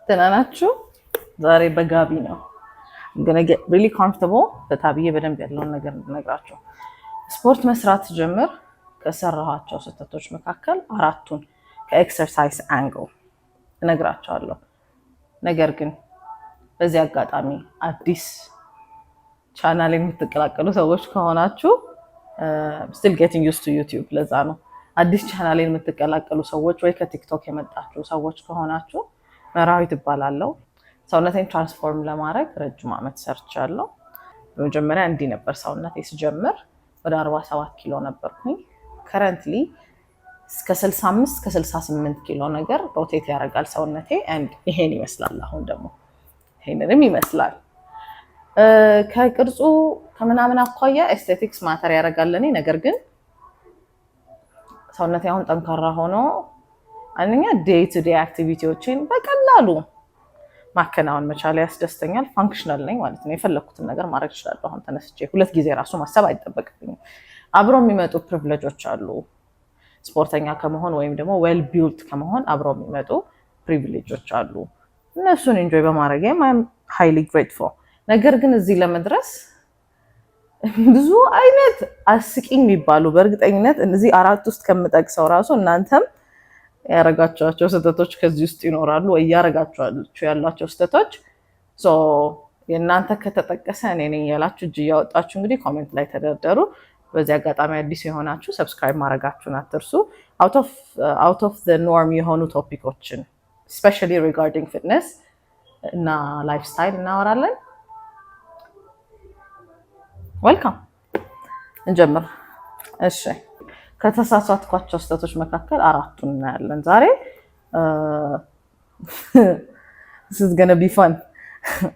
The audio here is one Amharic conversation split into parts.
ተናናችሁ ዛሬ በጋቢ ነው gonna get really comfortable በታብዬ በደንብ ያለውን ነገር እንነግራችሁ። ስፖርት መስራት ጀምር ከሰራኋቸው ስህተቶች መካከል አራቱን ከኤክሰርሳይዝ አንግል እነግራችኋለሁ። ነገር ግን በዚህ አጋጣሚ አዲስ ቻናል የምትቀላቀሉ ሰዎች ከሆናችሁ still getting used to YouTube ለዛ ነው። አዲስ ቻናል የምትቀላቀሉ ሰዎች ወይ ከቲክቶክ የመጣችሁ ሰዎች ከሆናችሁ መራዊት እባላለሁ። ሰውነቴን ትራንስፎርም ለማድረግ ረጅም ዓመት ሰርቻለሁ። በመጀመሪያ እንዲህ ነበር ሰውነቴ ሲጀምር ወደ 47 ኪሎ ነበርኩኝ። ከረንትሊ እስከ 65 እስከ 68 ኪሎ ነገር ሮቴት ያደርጋል ሰውነቴ and ይሄን ይመስላል። አሁን ደግሞ ይሄንንም ይመስላል። ከቅርጹ ከምናምን አኳያ ኤስቴቲክስ ማተር ያደርጋል ለኔ። ነገር ግን ሰውነቴ አሁን ጠንካራ ሆኖ አንደኛ ዴይ ቱ ዴይ አክቲቪቲዎችን በቀላሉ ማከናወን መቻል ያስደስተኛል። ፋንክሽናል ነኝ ማለት ነው። የፈለኩትን ነገር ማድረግ እችላለሁ። አሁን ተነስቼ ሁለት ጊዜ ራሱ ማሰብ አይጠበቅብኝም። አብሮ የሚመጡ ፕሪቪሌጆች አሉ። ስፖርተኛ ከመሆን ወይም ደግሞ ዌል ቢልት ከመሆን አብሮ የሚመጡ ፕሪቪሌጆች አሉ። እነሱን ኢንጆይ በማድረግ I'm highly grateful። ነገር ግን እዚህ ለመድረስ ብዙ አይነት አስቂኝ የሚባሉ በእርግጠኝነት እነዚህ አራት ውስጥ ከምጠቅሰው ራሱ እናንተም ያረጋችኋቸው ስህተቶች ከዚህ ውስጥ ይኖራሉ ወይ ያረጋችኋቸው ያላችሁ ስህተቶች የእናንተ ከተጠቀሰ እኔ ነኝ ያላችሁ እጅ እያወጣችሁ እንግዲህ ኮሜንት ላይ ተደርደሩ። በዚህ አጋጣሚ አዲስ የሆናችሁ ሰብስክራይብ ማድረጋችሁን አትርሱ። out of the norm የሆኑ ቶፒኮችን especially regarding fitness እና ላይፍስታይል እናወራለን። ዌልካም እንጀምር። እሺ ከተሳሳትኳቸው ስህተቶች መካከል አራቱን እናያለን ዛሬ። this is going to be fun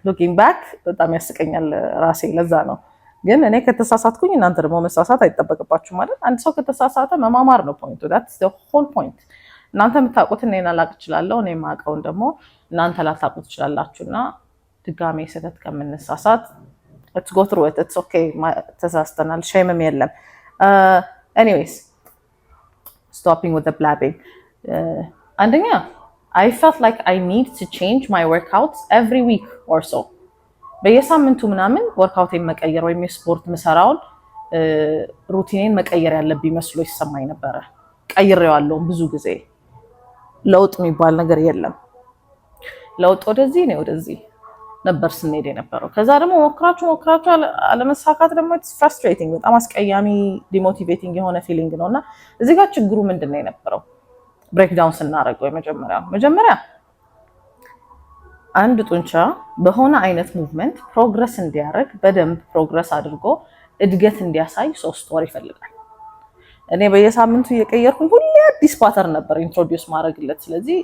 looking back በጣም ያስቀኛል ራሴ ለዛ ነው። ግን እኔ ከተሳሳትኩኝ እናንተ ደግሞ መሳሳት አይጠበቅባችሁ ማለት አንድ ሰው ከተሳሳተ መማማር ነው ፖይንቱ። that's the whole point። እናንተ የምታውቁት እኔ ላላቅ እችላለሁ፣ እኔ የማውቀውን ደግሞ እናንተ ላታውቁት ትችላላችሁና ድጋሜ ስህተት ከምንሳሳት let's go through it. it's okay ተሳስተናል፣ ሼምም የለም። anyways stopping with the blabbing. አንደኛ I felt like I need to change my workouts every week or so. በየሳምንቱ ምናምን ወርክአውቴን መቀየር ወይም የስፖርት ምሰራውን ሩቲኔን መቀየር ያለብኝ መስሎ ይሰማኝ ነበረ። ቀይሬዋለሁ ብዙ ጊዜ። ለውጥ የሚባል ነገር የለም። ለውጥ ወደዚህ ነው ወደዚህ ነበር ስንሄድ የነበረው። ከዛ ደግሞ ሞክራችሁ አለመሳካት ደግሞ it's frustrating፣ በጣም አስቀያሚ ዲሞቲቬቲንግ የሆነ ፊሊንግ ነውና እዚህ ጋር ችግሩ ምንድነው የነበረው? ብሬክዳውን ስናደርገው መጀመሪያ አንድ ጡንቻ በሆነ አይነት ሙቭመንት ፕሮግረስ እንዲያደርግ በደንብ ፕሮግረስ አድርጎ እድገት እንዲያሳይ 3 ወር ይፈልጋል። እኔ በየሳምንቱ እየቀየርኩኝ ሁሌ አዲስ ፓተርን ነበር ኢንትሮዲዩስ ማድረግለት። ስለዚህ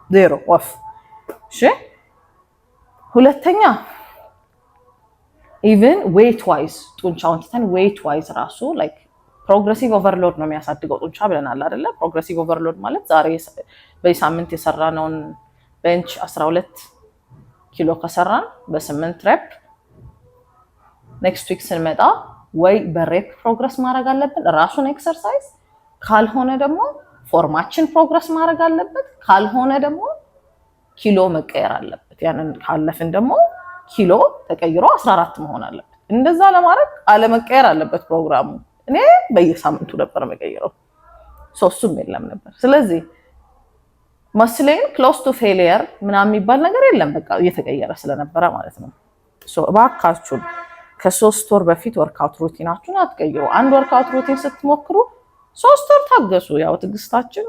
ዜሮ ኦፍ። እሺ ሁለተኛ ኢቭን ዌይት ዋይዝ ጡንቻውን ትተን ዌይት ዋይዝ ራሱ ላይክ ፕሮግሬሲቭ ኦቨርሎድ ነው የሚያሳድገው ጡንቻ ብለናል አይደለ? ፕሮግሬሲቭ ኦቨርሎድ ማለት ዛሬ በሳምንት የሰራነውን ቤንች 12 ኪሎ ከሰራን በ8 ሬፕ ኔክስት ዊክ ስንመጣ ወይ በሬፕ ፕሮግረስ ማድረግ አለብን ራሱን ኤክሰርሳይዝ፣ ካልሆነ ደግሞ ፎርማችን ፕሮግረስ ማድረግ አለበት፣ ካልሆነ ደግሞ ኪሎ መቀየር አለበት። ያንን ካለፍን ደግሞ ኪሎ ተቀይሮ 14 መሆን አለበት። እንደዛ ለማድረግ አለመቀየር አለበት ፕሮግራሙ። እኔ በየሳምንቱ ነበር መቀየረው፣ ሶስቱም የለም ነበር። ስለዚህ መስሌን ክሎስ ቱ ፌሊየር ምናምን የሚባል ነገር የለም፣ በቃ እየተቀየረ ስለነበረ ማለት ነው። እባካችሁን ከ3 ወር በፊት ወርክአውት ሩቲናችሁን አትቀይሩ። አንድ ወርክአውት ሩቲን ስትሞክሩ 3 ወር ታገሱ። ያው ትዕግስታችን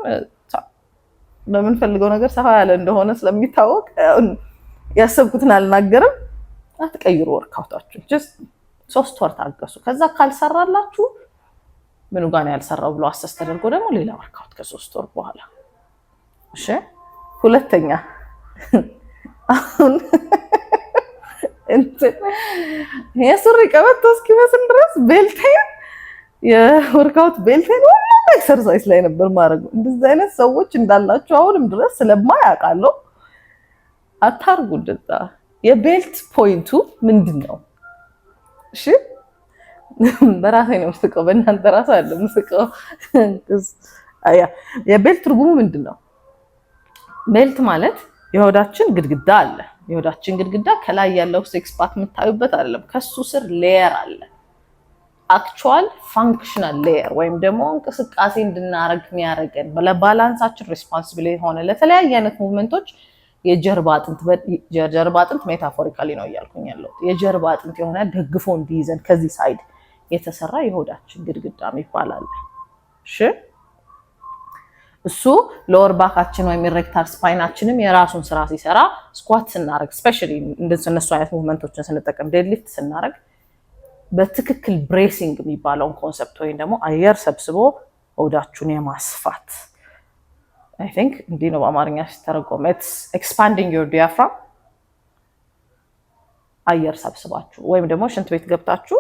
በምንፈልገው ነገር ሰፋ ያለ እንደሆነ ስለሚታወቅ ያሰብኩትን አልናገርም። አትቀይሩ ወርክአውታችሁን፣ ጀስት 3 ወር ታገሱ። ከዛ ካልሰራላችሁ ምኑ ጋር ነው ያልሰራው ብሎ አሰስ ተደርጎ ደግሞ ሌላ ወርክአውት ከ3 ወር በኋላ። እሺ ሁለተኛ አሁን የሱሪ ቀበቶ እስኪመስል ድረስ ቤልቴን የወርክአውት ቤልቴን ሁሉም ኤክሰርሳይዝ ላይ ነበር ማድረግ። እንደዚህ አይነት ሰዎች እንዳላችሁ አሁንም ድረስ ስለማያውቃለሁ አታርጉ እንደዛ። የቤልት ፖይንቱ ምንድነው? እሺ በራሴ ነው የምስቀው፣ በእናንተ ራስ አይደለም የምስቀው። የቤልት ትርጉሙ ምንድነው? ቤልት ማለት የሆዳችን ግድግዳ አለ። የሆዳችን ግድግዳ ከላይ ያለው ሴክስ ፓክ የምታዩበት አይደለም። ከሱ ስር ሌየር አለ። አክቹዋል ፋንክሽናል ሌየር ወይም ደግሞ እንቅስቃሴ እንድናረግ የሚያደርገን ለባላንሳችን ሪስፖንሲብል የሆነ ለተለያየ አይነት ሙቭመንቶች የጀርባ አጥንት ሜታፎሪካሊ ነው እያልኩኝ ያለሁት። የጀርባ አጥንት የሆነ ደግፎ እንዲይዘን ከዚህ ሳይድ የተሰራ የሆዳችን ግድግዳ ይባላል። እሺ እሱ ሎወር ባካችን ወይም ኢሬክታል ስፓይናችንም የራሱን ስራ ሲሰራ ስኳት ስናረግ ስፔሻሊ እንደነሱ አይነት ሙቭመንቶችን ስንጠቀም ዴድሊፍት ስናረግ በትክክል ብሬሲንግ የሚባለውን ኮንሰፕት ወይም ደግሞ አየር ሰብስቦ ሆዳችሁን የማስፋት አይ ቲንክ እንዲህ ነው በአማርኛ ሲተረጎም ኢትስ ኤክስፓንዲንግ ዮር ዲያፍራም አየር ሰብስባችሁ ወይም ደግሞ ሽንት ቤት ገብታችሁ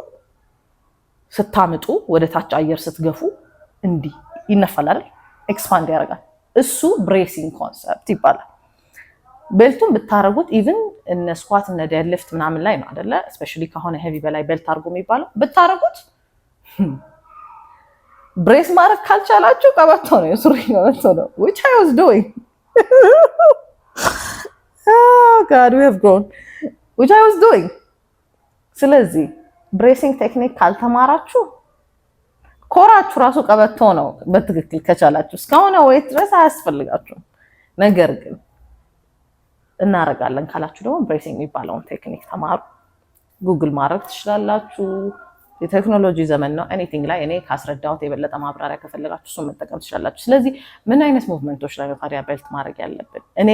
ስታምጡ ወደ ታች አየር ስትገፉ እንዲህ ይነፋል አይደል? ኤክስፓንድ ያደርጋል። እሱ ብሬሲንግ ኮንሰፕት ይባላል። ቤልቱን ብታረጉት ኢቭን እነ ስኳት እነ ዴድሊፍት ምናምን ላይ ነው አይደለ? ስፔሻሊ ከሆነ ሄቪ በላይ ቤልት አድርጎ የሚባለው ብታረጉት ብሬስ ማድረግ ካልቻላችሁ ቀበቶ ነው የሱሪ ቀበቶ ነው which I was doing oh god we have grown which I was doing ስለዚህ ብሬሲንግ ቴክኒክ ካልተማራችሁ ኮራችሁ ራሱ ቀበቶ ነው በትክክል ከቻላችሁ እስካሁን ዌይት ድረስ አያስፈልጋችሁም። ነገር ግን እናረጋለን ካላችሁ ደግሞ ብሬሲንግ የሚባለውን ቴክኒክ ተማሩ። ጉግል ማድረግ ትችላላችሁ። የቴክኖሎጂ ዘመን ነው። ኤኒቲንግ ላይ እኔ ካስረዳሁት የበለጠ ማብራሪያ ከፈለጋችሁ እሱን መጠቀም ትችላላችሁ። ስለዚህ ምን አይነት ሙቭመንቶች ላይ ታዲያ ቤልት ማድረግ ያለብን? እኔ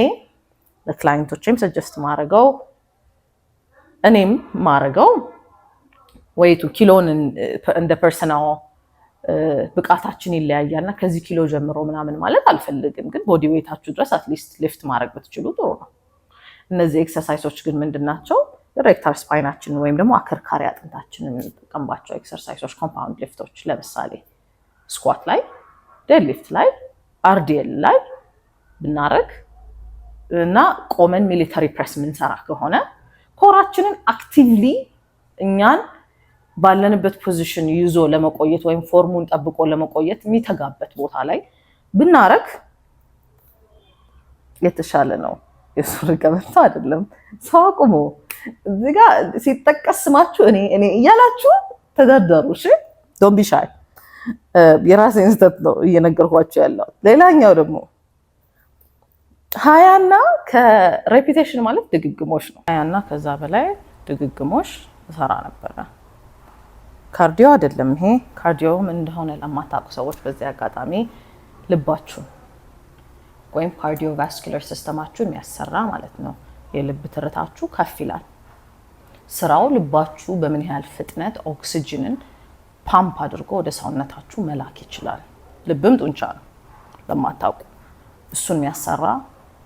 ለክላይንቶቼም ሰጀስት ማድረገው እኔም ማድረገው ወይቱ ኪሎን እንደ ፐርሰናል ብቃታችን ይለያያልና ከዚህ ኪሎ ጀምሮ ምናምን ማለት አልፈልግም። ግን ቦዲ ዌይታችሁ ድረስ አትሊስት ሊፍት ማድረግ ብትችሉ ጥሩ ነው። እነዚህ ኤክሰርሳይሶች ግን ምንድናቸው? ኢሬክታል ስፓይናችንን ወይም ደግሞ አከርካሪ አጥንታችንን የምንጠቀምባቸው ኤክሰርሳይሶች ኮምፓውንድ ሊፍቶች፣ ለምሳሌ ስኳት ላይ፣ ዴድሊፍት ላይ፣ አርዲኤል ላይ ብናረግ እና ቆመን ሚሊተሪ ፕሬስ ምንሰራ ከሆነ ኮራችንን አክቲቭሊ እኛን ባለንበት ፖዚሽን ይዞ ለመቆየት ወይም ፎርሙን ጠብቆ ለመቆየት የሚተጋበት ቦታ ላይ ብናረግ የተሻለ ነው። የሱሪ ቀበቶ አይደለም። ሰው አቁሙ። እዚህ ጋር ሲጠቀስ ስማችሁ እኔ እያላችሁ ተደርደሩ። እሺ ዶንት ቢ ሻይ። የራሴን ስህተት ነው እየነገርኳችሁ ያለው። ሌላኛው ደግሞ 20ና ከሬፒቴሽን ማለት ድግግሞሽ ነው። 20ና ከዛ በላይ ድግግሞሽ ሰራ ነበረ። ካርዲዮ አይደለም ይሄ። ካርዲዮ ምን እንደሆነ ለማታውቁ ሰዎች በዚህ አጋጣሚ ልባችሁን ወይም ካርዲዮቫስኩላር ሲስተማችሁን የሚያሰራ ማለት ነው። የልብ ትርታችሁ ከፍ ይላል። ስራው ልባችሁ በምን ያህል ፍጥነት ኦክሲጅንን ፓምፕ አድርጎ ወደ ሰውነታችሁ መላክ ይችላል። ልብም ጡንቻ ነው ለማታውቁ። እሱን የሚያሰራ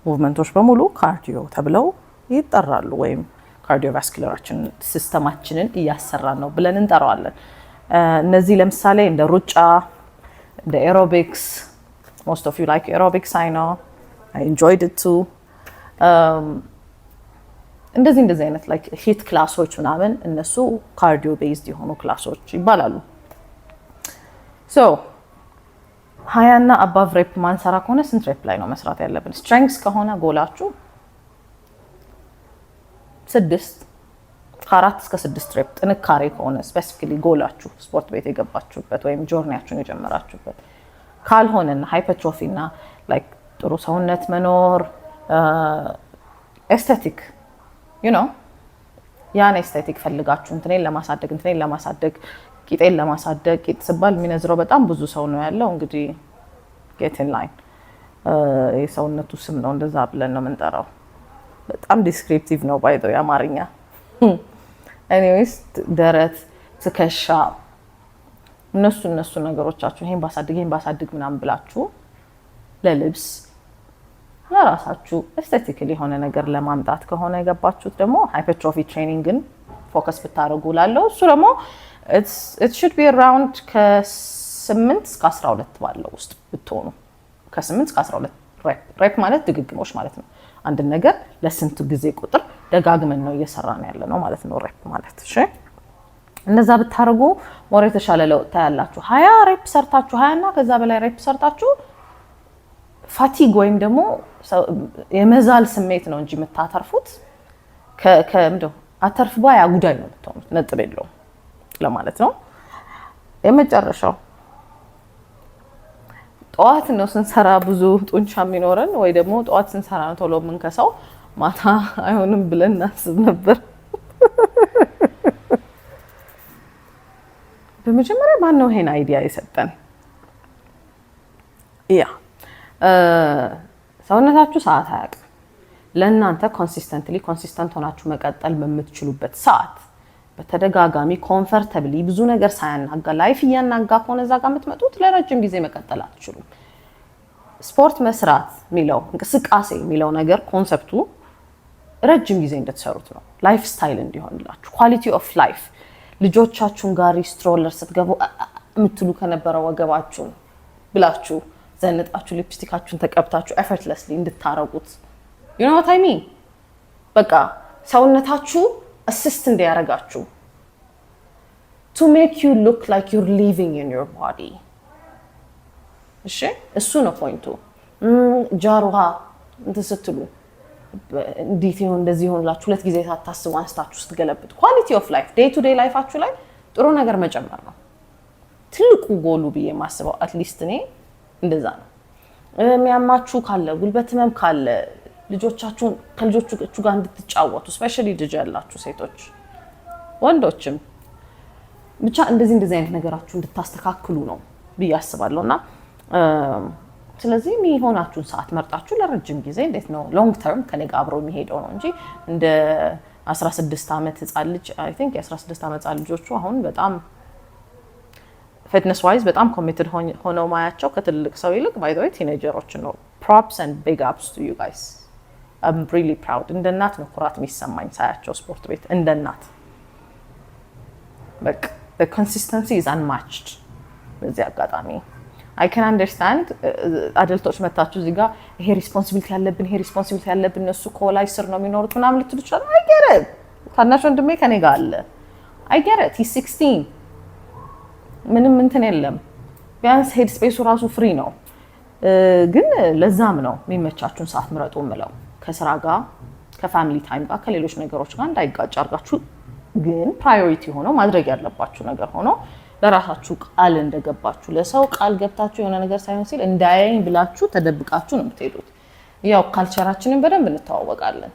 ሙቭመንቶች በሙሉ ካርዲዮ ተብለው ይጠራሉ። ወይም ካርዲዮቫስኩላራችን ሲስተማችንን እያሰራ ነው ብለን እንጠራዋለን። እነዚህ ለምሳሌ እንደ ሩጫ፣ እንደ ኤሮቢክስ most of you like aerobics I know I enjoyed it too እንደዚህ አይነት like hit ክላሶች ምናምን እነሱ ካርዲዮ ቤዝድ የሆኑ ክላሶች ይባላሉ። so 20 እና above ሬፕ ማንሰራ ከሆነ ስንት ሬፕ ላይ ነው መስራት ያለብን? ስትሬንግዝ ከሆነ ጎላችሁ 6 ከ4 እስከ 6 ሬፕ። ጥንካሬ ከሆነ ስፔሲፊካሊ ጎላችሁ ስፖርት ቤት የገባችሁበት ወይም ጆርኒያችሁን የጀመራችሁበት ካልሆነና ሃይፐርትሮፊ እና ላይክ ጥሩ ሰውነት መኖር ኤስቴቲክ ያን ኤስቴቲክ ፈልጋችሁ እንትኔን ለማሳደግ ቂጤን ለማሳደግ ቂጥ ሲባል የሚነዝረው በጣም ብዙ ሰው ነው ያለው። እንግዲህ ጌት ኢን ላይን የሰውነቱ ስም ነው፣ እንደዛ ብለን ነው የምንጠራው። በጣም ዲስክሪፕቲቭ ነው ባይ ዘ አማርኛ። ኤኒዌይስ ደረት፣ ትከሻ እነሱ ነገሮቻችሁ ይሄን ባሳድግ ምናምን ብላችሁ ለልብስ ለራሳችሁ ኤስቴቲካሊ የሆነ ነገር ለማምጣት ከሆነ የገባችሁት ደግሞ ሃይፐርትሮፊ ትሬኒንግን ፎከስ ብታደርጉ ላለው እሱ ደግሞ it should be around ከ8 እስከ 12 ባለው ውስጥ ብትሆኑ። ከ8 እስከ 12 ሬፕ ማለት ድግግሞሽ ማለት ነው። አንድ ነገር ለስንት ጊዜ ቁጥር ደጋግመን ነው እየሰራን ያለ ነው ማለት ነው ሬፕ ማለት። እሺ እነዛ ብታረጉ ሞር የተሻለ ለውጥ ታያላችሁ። 20 ሬፕ ሰርታችሁ 20 እና ከዛ በላይ ሬፕ ሰርታችሁ ፋቲግ ወይም ደግሞ የመዛል ስሜት ነው እንጂ የምታተርፉት ከምንድነው አተርፍ ባይ አጉዳይ ነው የምትሆኑት። ነጥብ የለውም ለማለት ነው። የመጨረሻው ጠዋት ነው ስንሰራ ብዙ ጡንቻ የሚኖረን ወይ ደግሞ ጠዋት ስንሰራ ነው ቶሎ የምንከሳው፣ ማታ አይሆንም ብለን እናስብ ነበር። በመጀመሪያ ማን ነው ይሄን አይዲያ የሰጠን? ሰውነታችሁ ሰዓት አያውቅም። ለእናንተ ኮንሲስተንት ሆናችሁ መቀጠል በምትችሉበት ሰዓት በተደጋጋሚ ኮምፈርተብሊ ብዙ ነገር ሳያናጋ ላይፍ እያናጋ ከሆነ እዛ ጋር የምትመጡት ለረጅም ጊዜ መቀጠል አትችሉም። ስፖርት መስራት የሚለው እንቅስቃሴ የሚለው ነገር ኮንሰፕቱ ረጅም ጊዜ እንድትሰሩት ነው። ላይፍ ስታይል እንዲሆንላችሁ ኳሊቲ ኦፍ ላይፍ። ልጆቻችሁን ጋሪ ስትሮለር ስትገቡ የምትሉ ከነበረው ወገባችሁን ብላችሁ ዘንጣችሁ ሊፕስቲካችሁን ተቀብታችሁ ኤፈርትለስሊ እንድታረጉት you know what I mean? በቃ ሰውነታችሁ assist እንዲያረጋችሁ to make you look like you're living in your body። እሺ እሱ ነው ፖይንቱ። ጃሩሃ እንትስትሉ እንዴት ይሆን እንደዚህ ይሆንላችሁ ሁለት ጊዜ ታታስቡ አንስታችሁ ስትገለብጡ ኳሊቲ ኦፍ ላይፍ ዴይ ቱ ዴይ ላይፋችሁ ላይ ጥሩ ነገር መጨመር ነው ትልቁ ጎሉ ብዬ ማስበው። አትሊስት እኔ እንደዛ ነው። የሚያማችሁ ካለ ጉልበት ህመም ካለ ልጆቻችሁን ከልጆቹ ጋር እንድትጫወቱ ስፔሻሊ ልጅ ያላችሁ ሴቶች ወንዶችም ብቻ እንደዚህ አይነት ነገራችሁ እንድታስተካክሉ ነው ብዬ አስባለሁና ስለዚህ የሚሆናችሁን ሰዓት መርጣችሁ ለረጅም ጊዜ እንዴት ነው ሎንግ ተርም ከኔ ጋር አብሮ የሚሄደው ነው እንጂ እንደ 16 ዓመት ህፃን ልጅ አይ ቲንክ የ16 ዓመት ህፃን ልጆቹ አሁን በጣም ፊትነስ ዋይዝ በጣም ኮሚትድ ሆነው ማያቸው ከትልቅ ሰው ይልቅ ባይ ዘ ወይ ቲኔጀሮች ነው። props and big ups to you guys. I'm really proud። እንደ እናት ነው ኩራት የሚሰማኝ ሳያቸው ስፖርት ቤት እንደ እናት። በቃ the consistency is unmatched። በዚህ አጋጣሚ I can understand አደልቶች መታችሁ እዚህ ጋር ይሄ ሪስፖንሲቢሊቲ ያለብን እነሱ ከላይ ስር ነው የሚኖሩት ምናምን ልትሉ ይችላል። I get it። ታናሽ ወንድሜ ከኔ ጋር አለ። I get it። He's 16 ምንም እንትን የለም። ቢያንስ ሄድ ስፔሱ ራሱ ፍሪ ነው። ግን ለዛም ነው የሚመቻችሁን ሰዓት ምረጡ ምለው ከስራ ጋር ከፋሚሊ ታይም ጋር ከሌሎች ነገሮች ጋር እንዳይጋጭ አድርጋችሁ ግን ፕራዮሪቲ ሆኖ ማድረግ ያለባችሁ ነገር ሆኖ ለራሳችሁ ቃል እንደገባችሁ ለሰው ቃል ገብታችሁ የሆነ ነገር ሳይሆን ሲል እንዳያየኝ ብላችሁ ተደብቃችሁ ነው የምትሄዱት። ያው ካልቸራችንን በደንብ እንተዋወቃለን።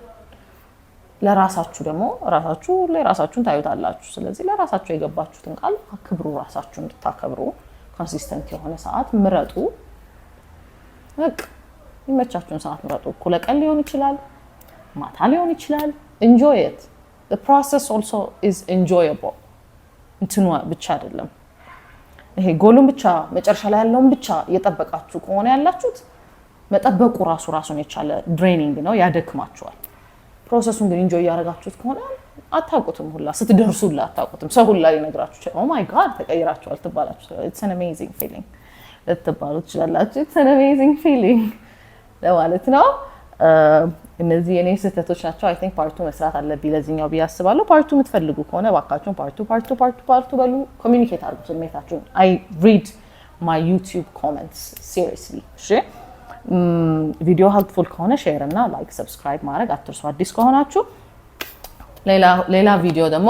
ለራሳችሁ ደግሞ ራሳችሁ ለራሳችሁን ታዩታላችሁ። ስለዚህ ለራሳችሁ የገባችሁትን ቃል አክብሩ። ራሳችሁን እንድታከብሩ ኮንሲስተንት የሆነ ሰዓት ምረጡ። በቃ ይመቻችሁን ሰዓት ምረጡ። እኩለ ቀን ሊሆን ይችላል፣ ማታ ሊሆን ይችላል። enjoy it. The process also is enjoyable። እንትኑ ብቻ አይደለም ይሄ ጎሉን ብቻ መጨረሻ ላይ ያለውን ብቻ እየጠበቃችሁ ከሆነ ያላችሁት መጠበቁ ራሱን የቻለ ድሬኒንግ ነው፣ ያደክማችኋል። ፕሮሰሱን ግን ኢንጆይ ያደርጋችሁት ከሆነ አታውቁትም፣ ሁላ ስትደርሱላ አታውቁትም። ሰው ሁላ ሊነግራችሁ ኦ ማይ ጋድ ተቀይራችኋል ትባላችሁ። it's an amazing feeling ልትባሉ ትችላላችሁ። it's an amazing feeling ለማለት ነው። እነዚህ የኔ ስህተቶች ናቸው። አይ ቲንክ ፓርቱ መስራት አለብኝ ለዚህኛው ብዬ አስባለሁ። ፓርቱ የምትፈልጉ ከሆነ ባካችሁን ፓርቱ በሉ፣ ኮሚኒኬት አድርጉ ስሜታችሁን። I read my YouTube comments seriously። እሺ ቪዲዮ ሄልፕፉል ከሆነ ሼር እና ላይክ ሰብስክራይብ ማድረግ አትርሱ። አዲስ ከሆናችሁ ሌላ ቪዲዮ ደግሞ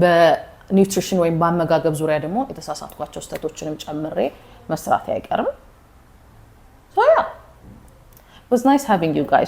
በኒውትሪሽን ወይም በአመጋገብ ዙሪያ ደግሞ የተሳሳትኳቸው ስህተቶችንም ጨምሬ መስራት አይቀርም። so yeah, it was nice having you guys.